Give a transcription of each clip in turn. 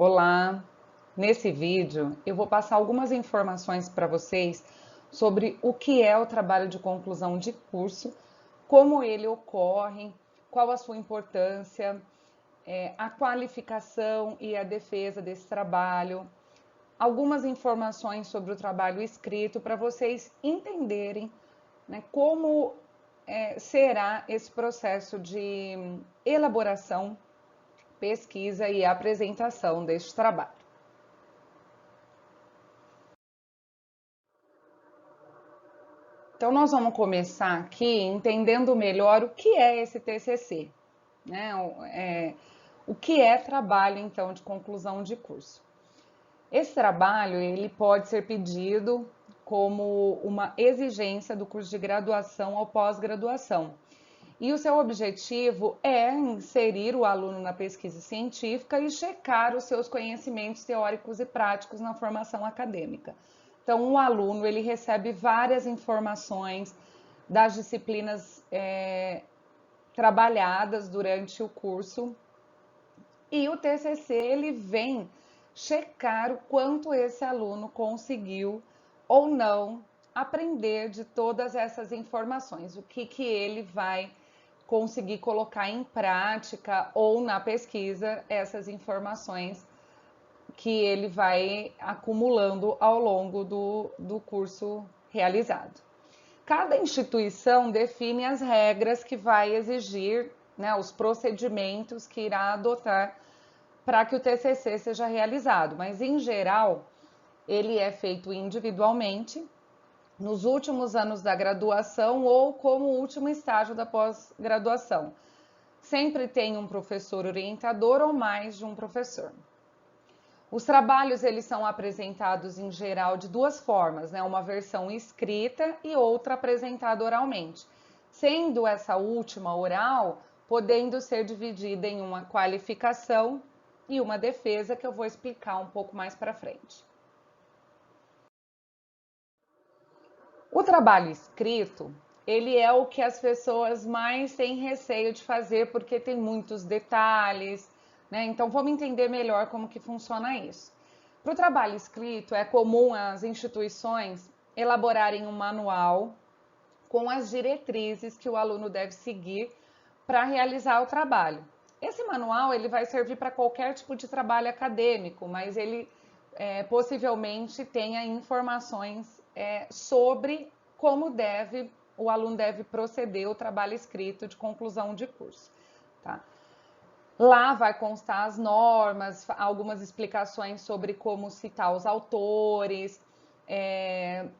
Olá! Nesse vídeo eu vou passar algumas informações para vocês sobre o que é o trabalho de conclusão de curso, como ele ocorre, qual a sua importância, a qualificação e a defesa desse trabalho, algumas informações sobre o trabalho escrito para vocês entenderem, né, como será esse processo de elaboração, pesquisa e apresentação deste trabalho. Então, nós vamos começar aqui entendendo melhor o que é esse TCC, né? O que é trabalho, então, de conclusão de curso. Esse trabalho, ele pode ser pedido como uma exigência do curso de graduação ou pós-graduação. E o seu objetivo é inserir o aluno na pesquisa científica e checar os seus conhecimentos teóricos e práticos na formação acadêmica. Então, o aluno ele recebe várias informações das disciplinas trabalhadas durante o curso e o TCC ele vem checar o quanto esse aluno conseguiu ou não aprender de todas essas informações, o que ele vai conseguir colocar em prática ou na pesquisa essas informações que ele vai acumulando ao longo do curso realizado. Cada instituição define as regras que vai exigir, né, os procedimentos que irá adotar para que o TCC seja realizado, mas em geral ele é feito individualmente nos últimos anos da graduação ou como último estágio da pós-graduação. Sempre tem um professor orientador ou mais de um professor. Os trabalhos eles são apresentados em geral de duas formas, né? Uma versão escrita e outra apresentada oralmente, sendo essa última oral podendo ser dividida em uma qualificação e uma defesa que eu vou explicar um pouco mais para frente. O trabalho escrito, ele é o que as pessoas mais têm receio de fazer porque tem muitos detalhes, né? Então vamos entender melhor como que funciona isso. Para o trabalho escrito, é comum as instituições elaborarem um manual com as diretrizes que o aluno deve seguir para realizar o trabalho. Esse manual ele vai servir para qualquer tipo de trabalho acadêmico, mas ele possivelmente tenha informações sobre como o aluno deve proceder o trabalho escrito de conclusão de curso. Tá? Lá vai constar as normas, algumas explicações sobre como citar os autores,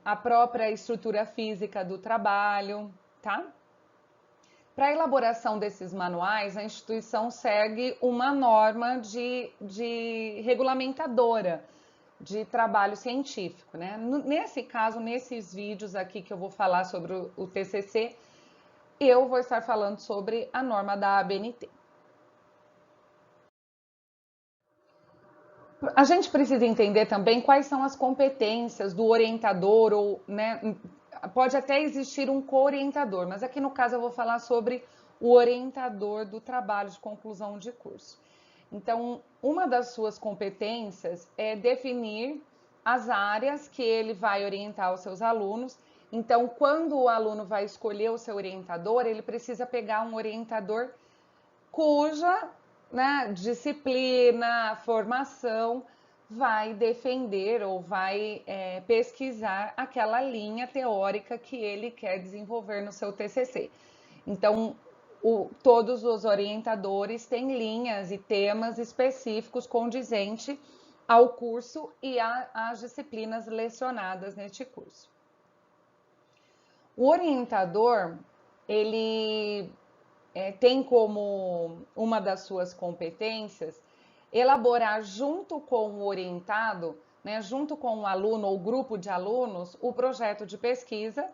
a própria estrutura física do trabalho, tá? Para a elaboração desses manuais, a instituição segue uma norma de regulamentadora de trabalho científico, né? Nesse caso, nesses vídeos aqui que eu vou falar sobre o TCC, eu vou estar falando sobre a norma da ABNT. A gente precisa entender também quais são as competências do orientador ou, né, pode até existir um co-orientador, mas aqui no caso eu vou falar sobre o orientador do trabalho de conclusão de curso. Então, uma das suas competências é definir as áreas que ele vai orientar os seus alunos. Então, quando o aluno vai escolher o seu orientador, ele precisa pegar um orientador cuja, né, disciplina, formação vai defender ou vai pesquisar aquela linha teórica que ele quer desenvolver no seu TCC. Então, todos os orientadores têm linhas e temas específicos condizentes ao curso e às disciplinas lecionadas neste curso. O orientador, ele tem como uma das suas competências elaborar junto com o orientado, né, junto com o aluno ou grupo de alunos, o projeto de pesquisa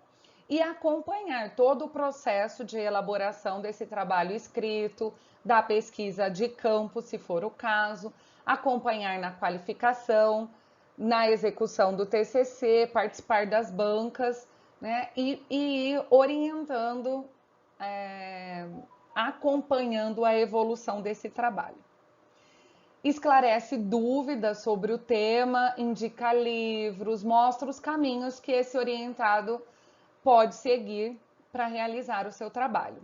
e acompanhar todo o processo de elaboração desse trabalho escrito, da pesquisa de campo, se for o caso, acompanhar na qualificação, na execução do TCC, participar das bancas, né, e ir orientando, acompanhando a evolução desse trabalho. esclarece dúvidas sobre o tema, indica livros, mostra os caminhos que esse orientado pode seguir para realizar o seu trabalho.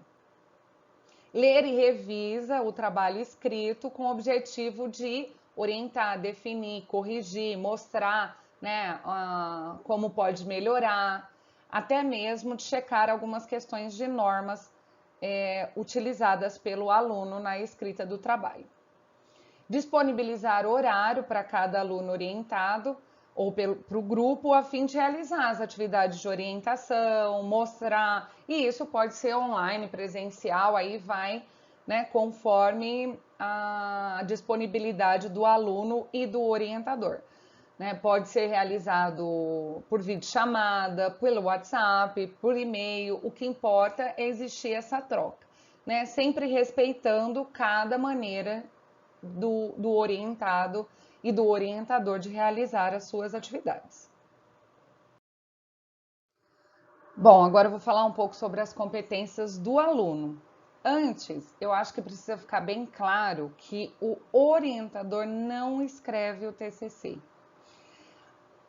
Ler e revisa o trabalho escrito com o objetivo de orientar, definir, corrigir, mostrar, né, como pode melhorar, até mesmo de checar algumas questões de normas utilizadas pelo aluno na escrita do trabalho. Disponibilizar horário para cada aluno orientado ou para o grupo a fim de realizar as atividades de orientação, mostrar, e isso pode ser online, presencial, aí vai, né, conforme a disponibilidade do aluno e do orientador. Né? Pode ser realizado por videochamada, pelo WhatsApp, por e-mail, o que importa é existir essa troca, né? Sempre respeitando cada maneira do orientado e do orientador de realizar as suas atividades. Bom, agora eu vou falar um pouco sobre as competências do aluno. Antes, eu acho que precisa ficar bem claro que o orientador não escreve o TCC.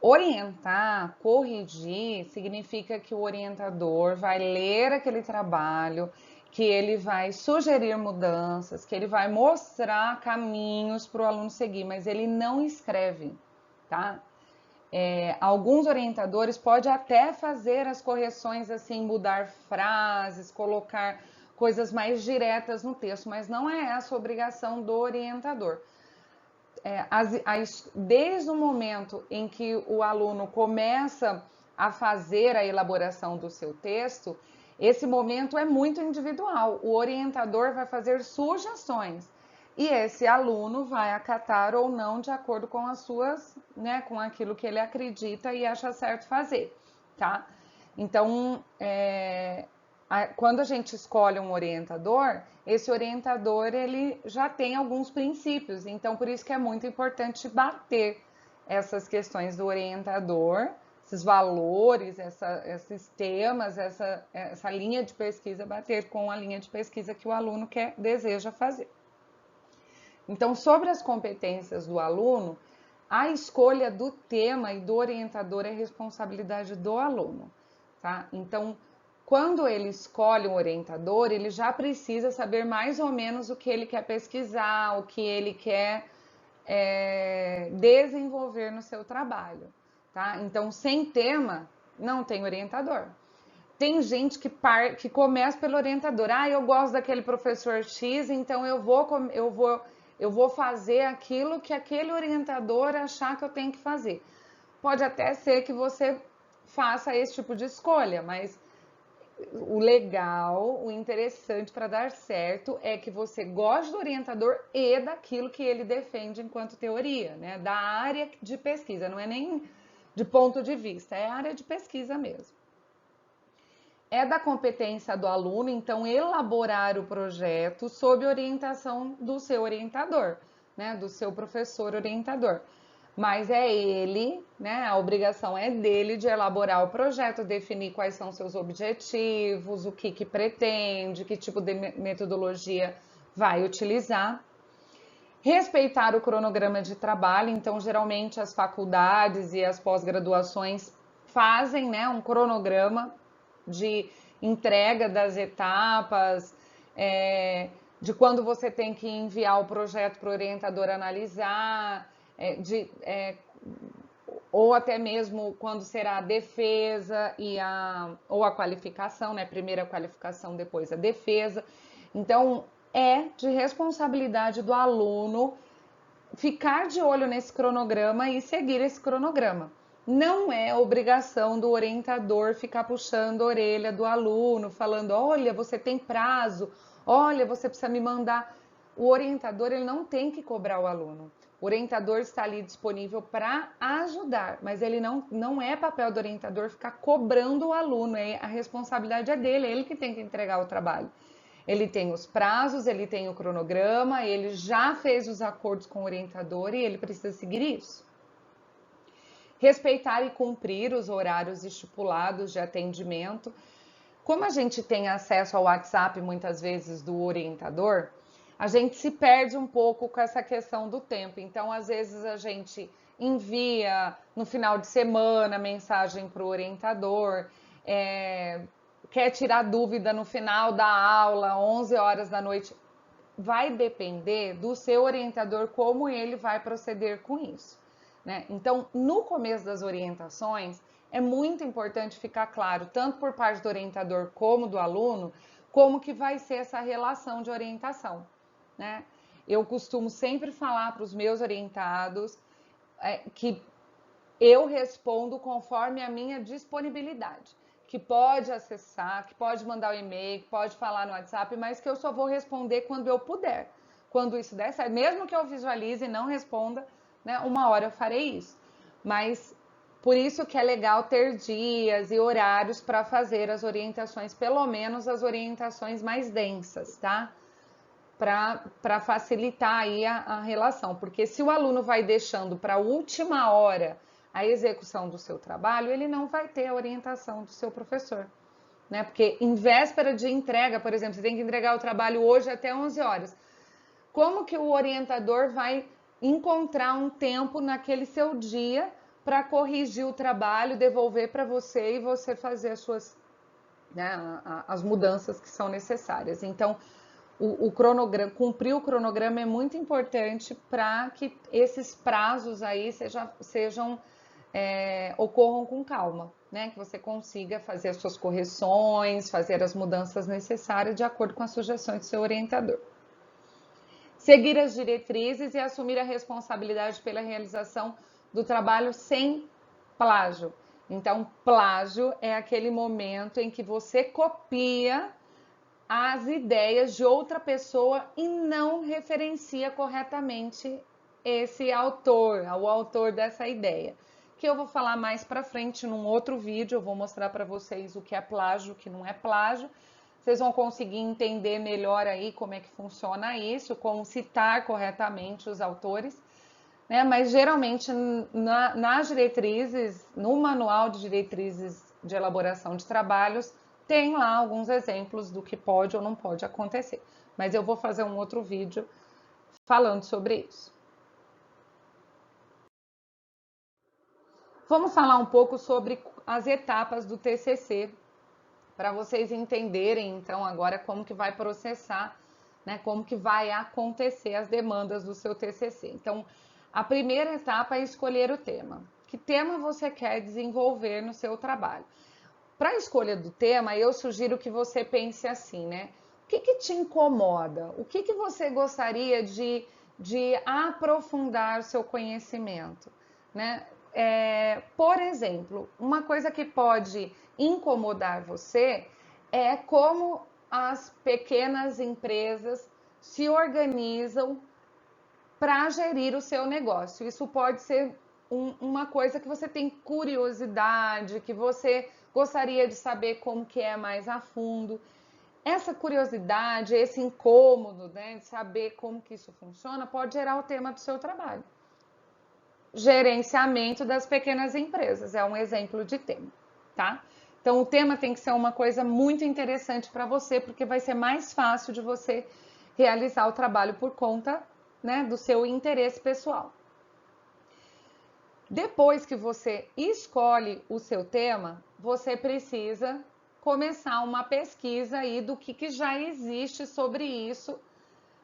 Orientar, corrigir, significa que o orientador vai ler aquele trabalho, que ele vai sugerir mudanças, que ele vai mostrar caminhos para o aluno seguir, mas ele não escreve, tá? Alguns orientadores podem até fazer as correções assim, mudar frases, colocar coisas mais diretas no texto, mas não é essa a obrigação do orientador. Desde o momento em que o aluno começa a fazer a elaboração do seu texto, esse momento é muito individual. O orientador vai fazer sugestões e esse aluno vai acatar ou não de acordo com as suas, né, com aquilo que ele acredita e acha certo fazer, tá? Então, quando a gente escolhe um orientador, esse orientador ele já tem alguns princípios, então por isso que é muito importante bater essas questões do orientador, esses valores, esses temas, essa linha de pesquisa, bater com a linha de pesquisa que o aluno deseja fazer. Então, sobre as competências do aluno, a escolha do tema e do orientador é responsabilidade do aluno, tá? Então, quando ele escolhe um orientador, ele já precisa saber mais ou menos o que ele quer pesquisar, o que ele quer desenvolver no seu trabalho, tá? Então, sem tema, não tem orientador. Tem gente que começa pelo orientador. Ah, eu gosto daquele professor X, então eu vou fazer aquilo que aquele orientador achar que eu tenho que fazer. Pode até ser que você faça esse tipo de escolha, mas o legal, o interessante para dar certo é que você goste do orientador e daquilo que ele defende enquanto teoria, né? Da área de pesquisa, não é nem de ponto de vista, é área de pesquisa mesmo. É da competência do aluno, então, elaborar o projeto sob orientação do seu orientador, né? Do seu professor orientador. Mas é ele, né? A obrigação é dele de elaborar o projeto, definir quais são seus objetivos, o que pretende, que tipo de metodologia vai utilizar. Respeitar o cronograma de trabalho, então geralmente as faculdades e as pós-graduações fazem, né, um cronograma de entrega das etapas, de quando você tem que enviar o projeto para o orientador analisar, ou até mesmo quando será a defesa ou a qualificação, né? Primeiro a qualificação, depois a defesa. Então, é de responsabilidade do aluno ficar de olho nesse cronograma e seguir esse cronograma. Não é obrigação do orientador ficar puxando a orelha do aluno, falando, olha, você tem prazo, olha, você precisa me mandar. O orientador ele não tem que cobrar o aluno. O orientador está ali disponível para ajudar, mas ele não é papel do orientador ficar cobrando o aluno, a responsabilidade é dele, é ele que tem que entregar o trabalho. Ele tem os prazos, ele tem o cronograma, ele já fez os acordos com o orientador e ele precisa seguir isso. Respeitar e cumprir os horários estipulados de atendimento. Como a gente tem acesso ao WhatsApp muitas vezes do orientador, a gente se perde um pouco com essa questão do tempo. Então, às vezes, a gente envia no final de semana mensagem para o orientador, quer tirar dúvida no final da aula, 11 horas da noite. Vai depender do seu orientador como ele vai proceder com isso, né? Então, no começo das orientações, é muito importante ficar claro, tanto por parte do orientador como do aluno, como que vai ser essa relação de orientação, né? Eu costumo sempre falar para os meus orientados que eu respondo conforme a minha disponibilidade, que pode acessar, que pode mandar o e-mail, que pode falar no WhatsApp, mas que eu só vou responder quando eu puder. Quando isso der certo, mesmo que eu visualize e não responda, né, uma hora eu farei isso. Mas por isso que é legal ter dias e horários para fazer as orientações, pelo menos as orientações mais densas, tá? Para facilitar aí a relação. Porque se o aluno vai deixando para a última hora a execução do seu trabalho, ele não vai ter a orientação do seu professor, né? Porque em véspera de entrega, por exemplo, você tem que entregar o trabalho hoje até 11 horas. Como que o orientador vai encontrar um tempo naquele seu dia para corrigir o trabalho, devolver para você e você fazer as suas, né, as mudanças que são necessárias? Então, o cronograma, cumprir o cronograma é muito importante para que esses prazos aí sejam ocorram com calma, né? Que você consiga fazer as suas correções, fazer as mudanças necessárias de acordo com as sugestões do seu orientador. Seguir as diretrizes e assumir a responsabilidade pela realização do trabalho sem plágio. Então, plágio é aquele momento em que você copia as ideias de outra pessoa e não referencia corretamente esse autor, o autor dessa ideia. Que eu vou falar mais para frente num outro vídeo, eu vou mostrar para vocês o que é plágio, o que não é plágio. Vocês vão conseguir entender melhor aí como é que funciona isso, como citar corretamente os autores, né? Mas geralmente nas diretrizes, no manual de diretrizes de elaboração de trabalhos, tem lá alguns exemplos do que pode ou não pode acontecer. Mas eu vou fazer um outro vídeo falando sobre isso. Vamos falar um pouco sobre as etapas do TCC, para vocês entenderem, então, agora como que vai processar, né, como que vai acontecer as demandas do seu TCC. Então, a primeira etapa é escolher o tema. Que tema você quer desenvolver no seu trabalho? Para a escolha do tema, eu sugiro que você pense assim, né? O que te incomoda? O que você gostaria de aprofundar o seu conhecimento, né? Por exemplo, uma coisa que pode incomodar você é como as pequenas empresas se organizam para gerir o seu negócio. Isso pode ser uma coisa que você tem curiosidade, que você gostaria de saber como que é mais a fundo. Essa curiosidade, esse incômodo, né, de saber como que isso funciona, pode gerar o tema do seu trabalho. Gerenciamento das pequenas empresas é um exemplo de tema, tá? Então, o tema tem que ser uma coisa muito interessante para você, porque vai ser mais fácil de você realizar o trabalho por conta, né, do seu interesse pessoal. Depois que você escolhe o seu tema, você precisa começar uma pesquisa aí do que já existe sobre isso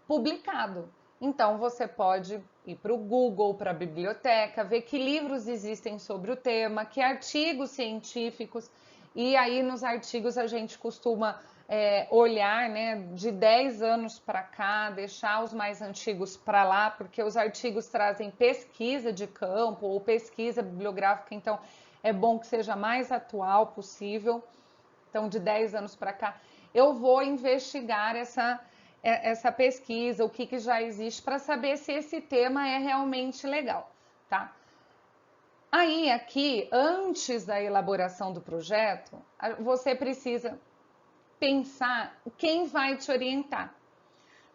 publicado. Então, você pode ir para o Google, para a biblioteca, ver que livros existem sobre o tema, que artigos científicos, e aí nos artigos a gente costuma olhar, né, de 10 anos para cá, deixar os mais antigos para lá, porque os artigos trazem pesquisa de campo ou pesquisa bibliográfica, então é bom que seja mais atual possível. Então, de 10 anos para cá, eu vou investigar essa pesquisa, o que já existe, para saber se esse tema é realmente legal, tá? Aí, aqui, antes da elaboração do projeto, você precisa pensar quem vai te orientar,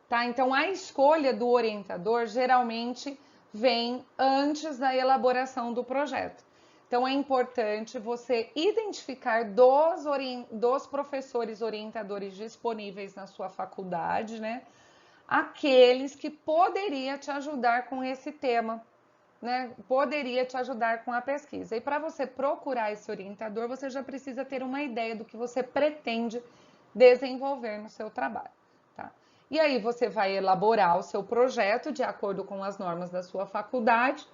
tá? Então, a escolha do orientador geralmente vem antes da elaboração do projeto. Então, é importante você identificar dos professores orientadores disponíveis na sua faculdade, né? aqueles que poderia te ajudar com esse tema, né? Poderia te ajudar com a pesquisa. E para você procurar esse orientador, você já precisa ter uma ideia do que você pretende desenvolver no seu trabalho, tá? E aí você vai elaborar o seu projeto de acordo com as normas da sua faculdade,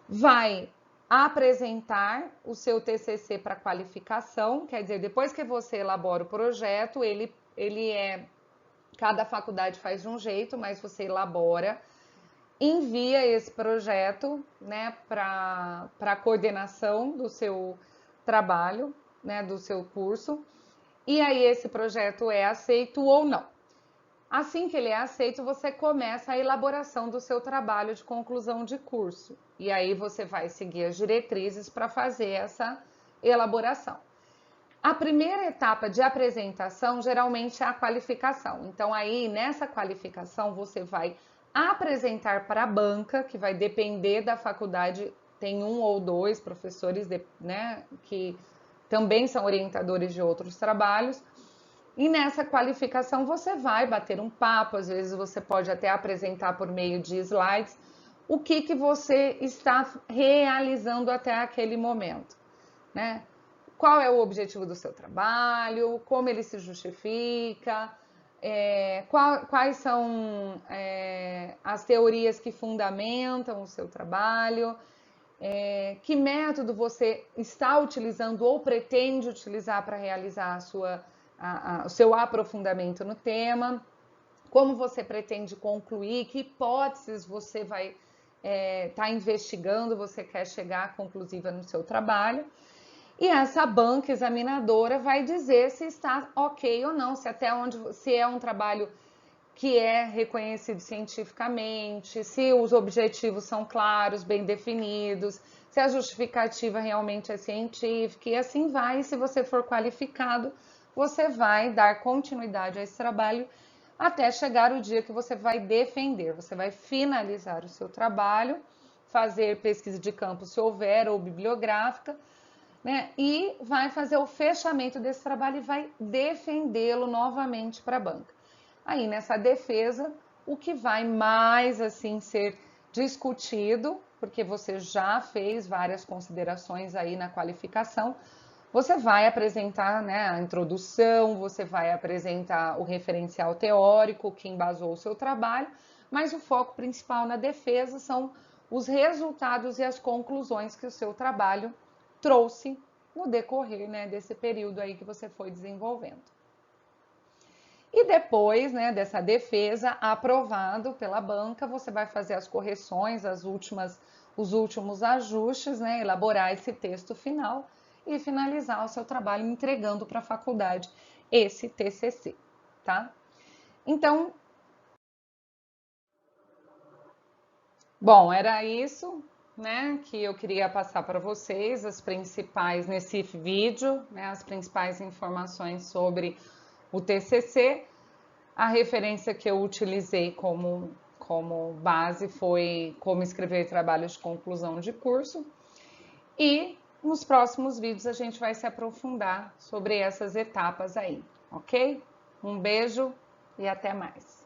vai apresentar o seu TCC para qualificação, quer dizer, depois que você elabora o projeto, cada faculdade faz de um jeito, mas você elabora, envia esse projeto, né, para a coordenação do seu trabalho, né, do seu curso, e aí esse projeto é aceito ou não. Assim que ele é aceito, você começa a elaboração do seu trabalho de conclusão de curso. E aí você vai seguir as diretrizes para fazer essa elaboração. A primeira etapa de apresentação geralmente é a qualificação. Então aí nessa qualificação você vai apresentar para a banca, que vai depender da faculdade, tem um ou dois professores, né, que também são orientadores de outros trabalhos. E nessa qualificação você vai bater um papo, às vezes você pode até apresentar por meio de slides o que você está realizando até aquele momento, né? Qual é o objetivo do seu trabalho, como ele se justifica, quais são as teorias que fundamentam o seu trabalho, que método você está utilizando ou pretende utilizar para realizar o seu aprofundamento no tema, como você pretende concluir, que hipóteses você vai estar investigando, você quer chegar conclusiva no seu trabalho. E essa banca examinadora vai dizer se está ok ou não, se é um trabalho que é reconhecido cientificamente, se os objetivos são claros, bem definidos, se a justificativa realmente é científica, e assim vai. E se você for qualificado, você vai dar continuidade a esse trabalho até chegar o dia que você vai defender, você vai finalizar o seu trabalho, fazer pesquisa de campo se houver, ou bibliográfica, né? E vai fazer o fechamento desse trabalho e vai defendê-lo novamente para a banca. Aí nessa defesa, o que vai mais assim ser discutido, porque você já fez várias considerações aí na qualificação, você vai apresentar, né, a introdução, você vai apresentar o referencial teórico que embasou o seu trabalho, mas o foco principal na defesa são os resultados e as conclusões que o seu trabalho trouxe no decorrer, né, desse período aí que você foi desenvolvendo. E depois, né, dessa defesa, aprovado pela banca, você vai fazer as correções, os últimos ajustes, né, elaborar esse texto final e finalizar o seu trabalho entregando para a faculdade esse TCC, tá? Então, bom, era isso, né, que eu queria passar para vocês, as principais, nesse vídeo, né, as principais informações sobre o TCC. A referência que eu utilizei como base foi como escrever trabalhos de conclusão de curso. E nos próximos vídeos a gente vai se aprofundar sobre essas etapas aí, ok? Um beijo e até mais.